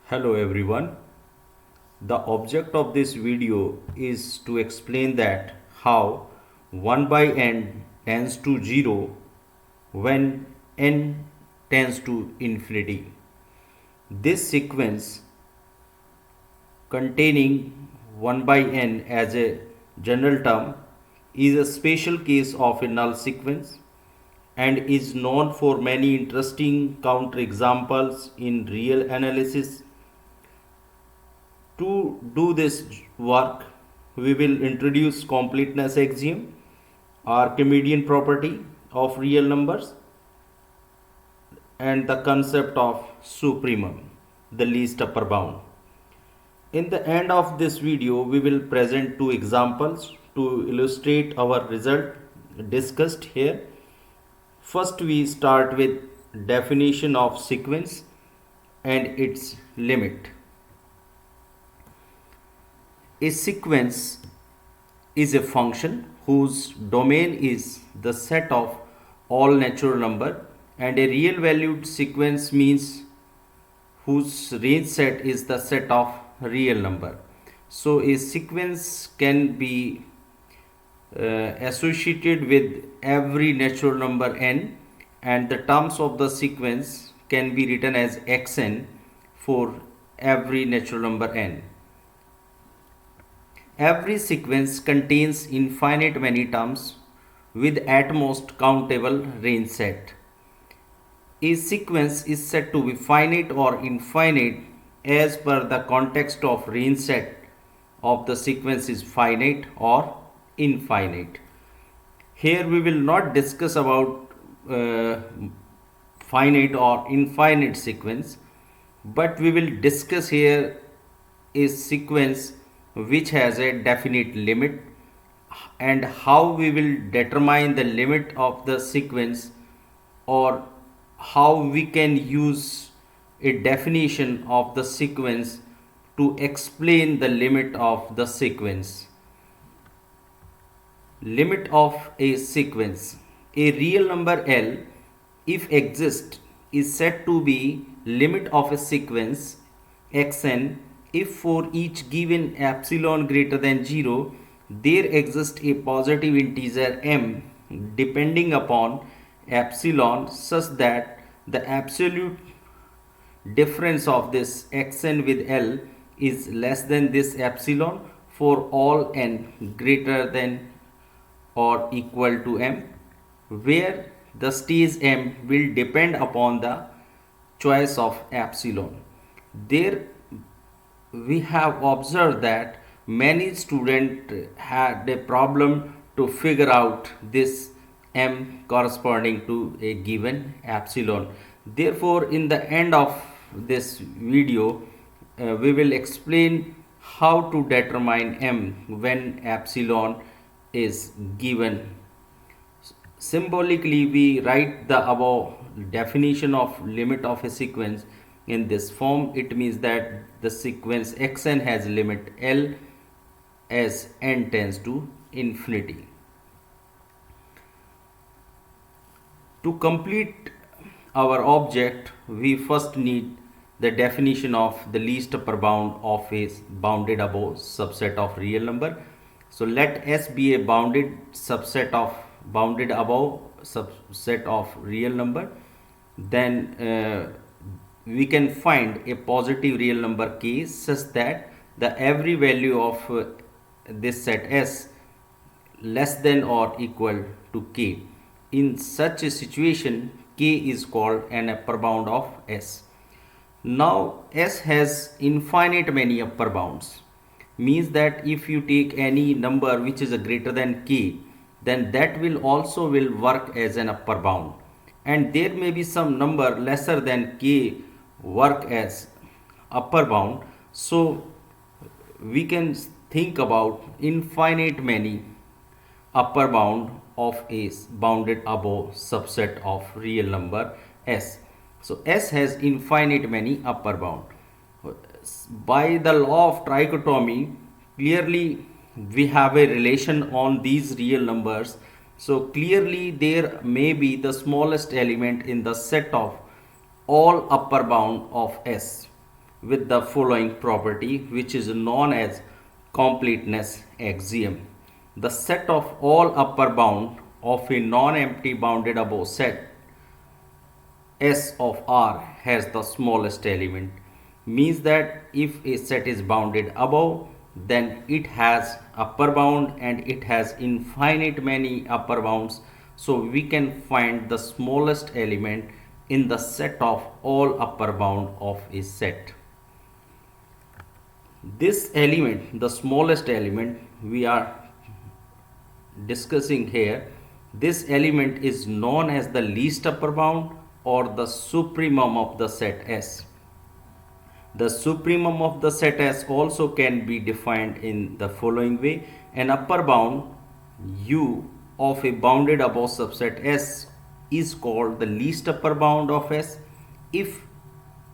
Hello everyone. The object of this video is to explain that how 1 by n tends to 0 when n tends to infinity. This sequence containing 1 by n as a general term is a special case of a null sequence and is known for many interesting counterexamples in real analysis. To do this work, we will introduce completeness axiom, Archimedean property of real numbers, and the concept of supremum, the least upper bound. In the end of this video, we will present two examples to illustrate our result discussed here. First, we start with definition of sequence and its limit. A sequence is a function whose domain is the set of all natural number, and a real valued sequence means whose range set is the set of real number. So a sequence can be associated with every natural number n, and the terms of the sequence can be written as xn for every natural number n. Every sequence contains infinite many terms with at most countable range set. A sequence is said to be finite or infinite as per the context of range set of the sequence is finite or infinite. Here we will not discuss about finite or infinite sequence, but we will discuss here a sequence which has a definite limit and how we will determine the limit of the sequence, or how we can use a definition of the sequence to explain the limit of the sequence. Limit of a sequence. A real number L, if exists, is said to be limit of a sequence xn if for each given epsilon greater than 0 there exists a positive integer m depending upon epsilon, such that the absolute difference of this xn with L is less than this epsilon for all n greater than or equal to m, where the stage m will depend upon the choice of epsilon. There we have observed that many students had a problem to figure out this m corresponding to a given epsilon. Therefore, in the end of this video, we will explain how to determine m when epsilon is given. Symbolically, we write the above definition of limit of a sequence in this form. It means that the sequence xn has limit L as n tends to infinity. To complete our object, we first need the definition of the least upper bound of a bounded above subset of real number. So let S be a bounded subset of bounded above subset of real number. Then we can find a positive real number k such that the every value of this set S less than or equal to k. In such a situation, k is called an upper bound of S. Now S has infinite many upper bounds, means that if you take any number which is a greater than k, then that will also will work as an upper bound, and there may be some number lesser than k work as upper bound. So we can think about infinite many upper bound of a bounded above subset of real number S. So S has infinite many upper bound. By the law of trichotomy, clearly we have a relation on these real numbers. So clearly there may be the smallest element in the set of all upper bound of S. with the following property, which is known as completeness axiom. The set of all upper bound of a non-empty bounded above set S of R has the smallest element, means that if a set is bounded above, then it has upper bound and it has infinite many upper bounds. So we can find the smallest element in the set of all upper bound of a set. This element, the smallest element we are discussing here, this element is known as the least upper bound or the supremum of the set S. The supremum of the set S also can be defined in the following way. An upper bound U of a bounded above subset S is called the least upper bound of S. If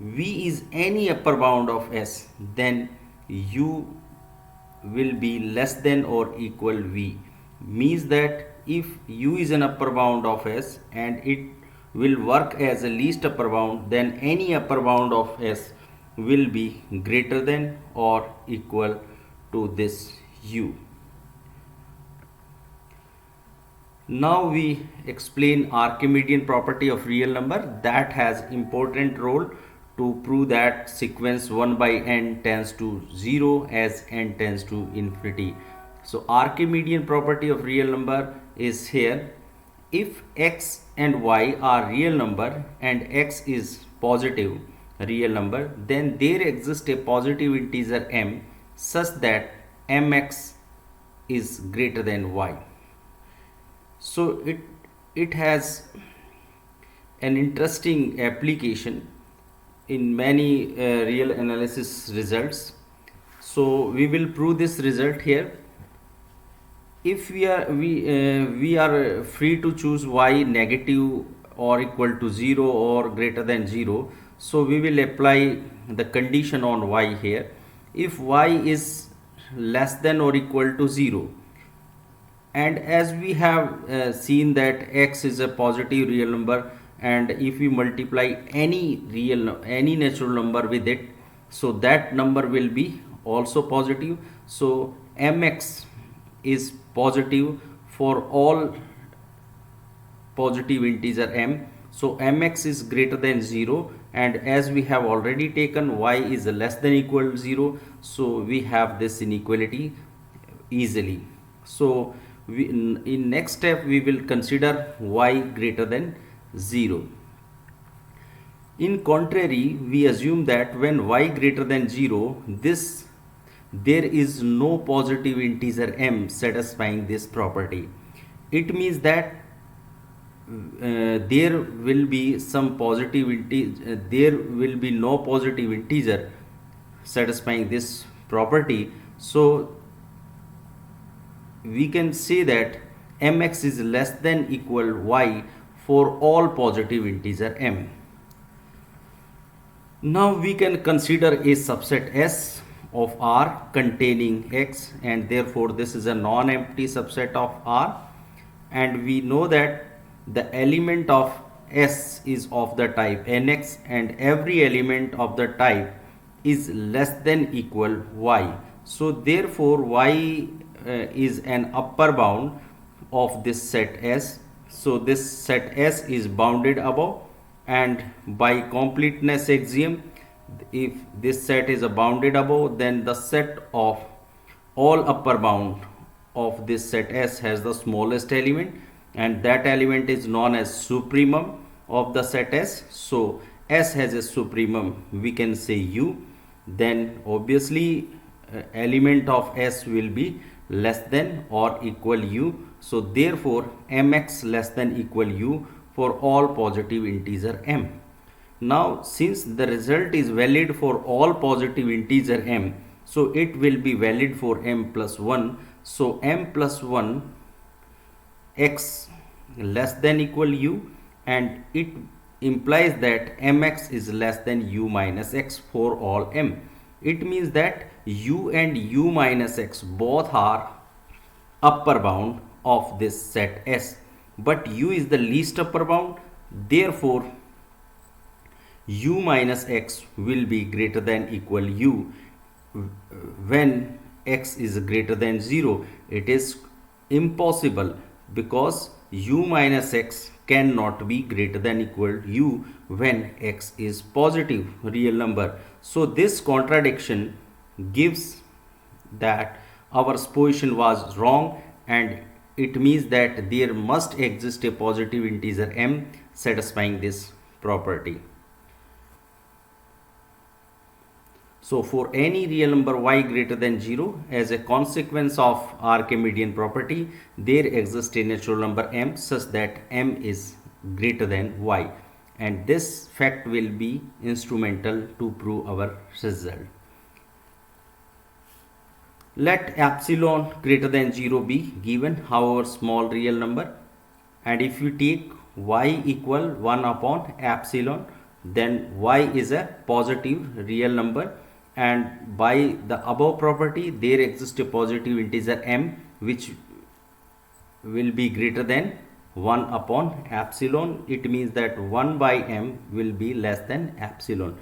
V is any upper bound of S, then U will be less than or equal V. Means that if U is an upper bound of S and it will work as a least upper bound, then any upper bound of S will be greater than or equal to this U. Now we explain Archimedean property of real number that has important role to prove that sequence 1 by n tends to 0 as n tends to infinity. So Archimedean property of real number is here. If x and y are real number and x is positive real number, then there exists a positive integer m such that mx is greater than y. So it has an interesting application in many real analysis results. So we will prove this result here. If we are free to choose y negative or equal to 0 or greater than 0, so we will apply the condition on y here. If y is less than or equal to 0, and as we have seen that x is a positive real number, and if we multiply any natural number with it, so that number will be also positive. So mx is positive for all positive integer m. So mx is greater than 0, and as we have already taken y is less than equal to 0, so we have this inequality easily. So in next step we will consider y greater than 0. In contrary, we assume that when y greater than 0, there is no positive integer m satisfying this property. It means that there will be no positive integer satisfying this property. So we can say that mx is less than equal y for all positive integer m. Now we can consider a subset S of R containing x, and therefore this is a non-empty subset of R, and we know that the element of S is of the type nx, and every element of the type is less than equal y. So therefore y is an upper bound of this set S. So this set S is bounded above, and by completeness axiom, if this set is bounded above, then the set of all upper bound of this set S has the smallest element, and that element is known as supremum of the set S. So S has a supremum, we can say U, then obviously element of S will be less than or equal U. So therefore mx less than equal U for all positive integer m. Now since the result is valid for all positive integer m, so it will be valid for m plus 1. So m plus 1 x less than equal u, and it implies that mx is less than u minus x for all m. It means that u and u minus x both are upper bound of this set S, but u is the least upper bound. Therefore u minus x will be greater than equal u when x is greater than 0. It is impossible because u minus x cannot be greater than equal u when x is positive real number. So this contradiction gives that our supposition was wrong, and it means that there must exist a positive integer m satisfying this property. So for any real number y greater than 0, as a consequence of Archimedean property, there exists a natural number m such that m is greater than y, and this fact will be instrumental to prove our result. Let epsilon greater than 0 be given, however small real number, and if you take y equal 1 upon epsilon, then y is a positive real number, and by the above property there exists a positive integer m which will be greater than 1 upon epsilon. It means that 1 by m will be less than epsilon.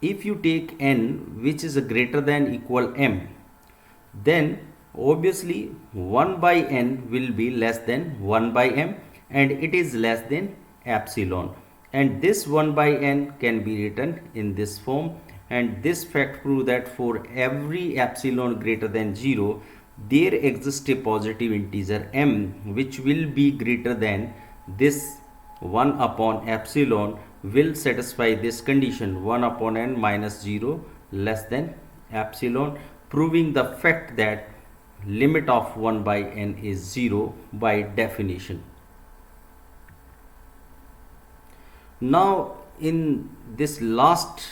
If you take n which is greater than equal m, then obviously 1 by n will be less than 1 by m, and it is less than epsilon, and this 1 by n can be written in this form. And this fact proves that for every epsilon greater than 0, there exists a positive integer m which will be greater than this 1 upon epsilon will satisfy this condition 1 upon n minus 0 less than epsilon, proving the fact that limit of 1 by n is 0 by definition. Now in this last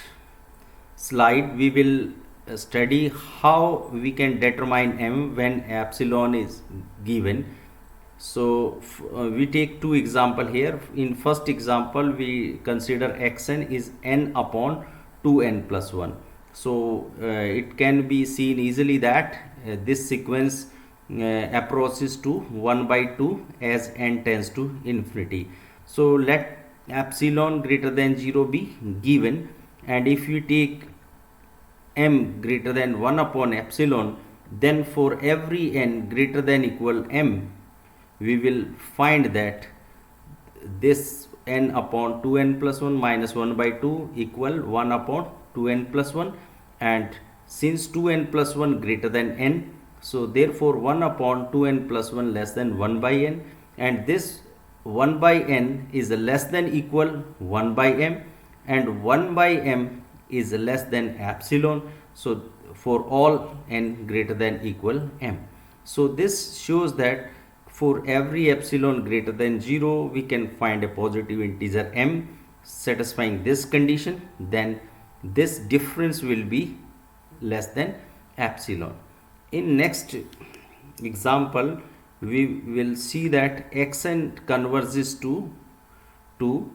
slide we will study how we can determine m when epsilon is given. So we take two examples here. In first example we consider xn is n upon 2n plus 1. So it can be seen easily that this sequence approaches to 1 by 2 as n tends to infinity. So let epsilon greater than 0 be given, and if you take m greater than 1 upon epsilon, then for every n greater than equal m, we will find that this n upon 2n plus 1 minus 1 by 2 equal 1 upon 2n plus 1, and since 2n plus 1 greater than n, so therefore 1 upon 2n plus 1 less than 1 by n, and this 1 by n is less than equal 1 by m, and 1 by m is less than epsilon, so for all n greater than equal m. So this shows that for every epsilon greater than 0 we can find a positive integer m satisfying this condition, then this difference will be less than epsilon. In next example we will see that xn converges to 2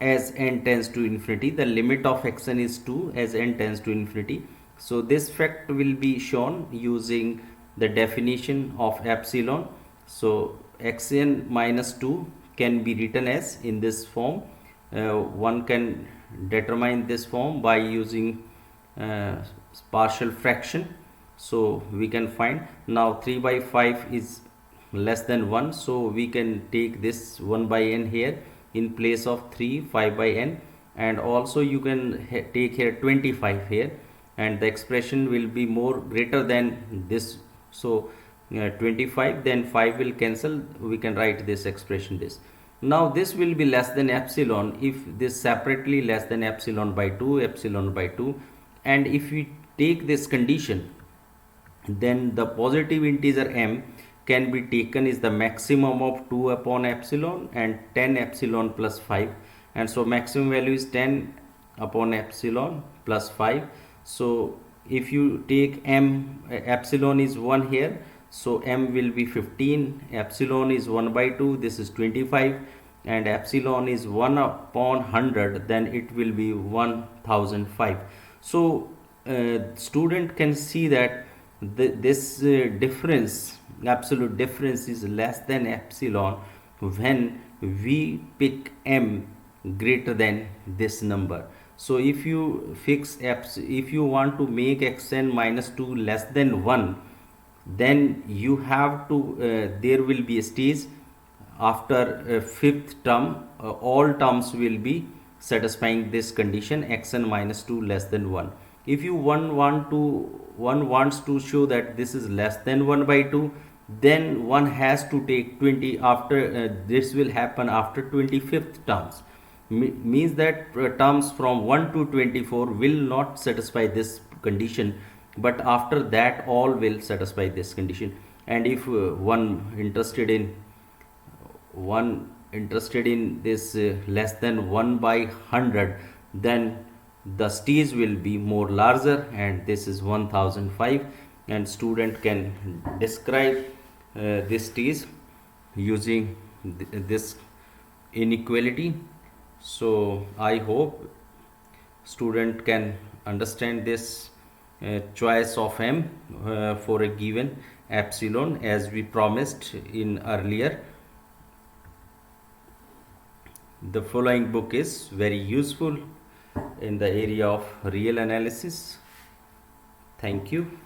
as n tends to infinity. The limit of xn is 2 as n tends to infinity. So this fact will be shown using the definition of epsilon. So xn minus 2 can be written as in this form. One can determine this form by using partial fraction. So we can find now 3 by 5 is less than 1, so we can take this 1 by n here in place of 3 5 by n, and also you can take here 25 here, and the expression will be more greater than this. So 25, then 5 will cancel, we can write this expression this. Now this will be less than epsilon if this separately less than epsilon by 2, and if we take this condition, then the positive integer m can be taken is the maximum of 2 upon epsilon and 10 epsilon plus 5, and so maximum value is 10 upon epsilon plus 5. So if you take m, epsilon is 1 here, so m will be 15, epsilon is 1 by 2, this is 25, and epsilon is 1 upon 100, then it will be 1005. So student can see that this difference, absolute difference, is less than epsilon when we pick m greater than this number. So if you fix if you want to make xn minus 2 less than 1, then you have to there will be a stage after fifth term. All terms will be satisfying this condition, xn minus 2 less than 1. If you one wants to show that this is less than 1 by 2, then one has to take 20 after this will happen after 25th terms. Means that terms from 1 to 24 will not satisfy this condition, but after that all will satisfy this condition. And if one interested in this less than 1 by 100, then the stage will be more larger, and this is 1005, and student can describe this stage using this inequality. So I hope student can understand this choice of m for a given epsilon, as we promised in earlier. The following book is very useful in the area of real analysis. Thank you.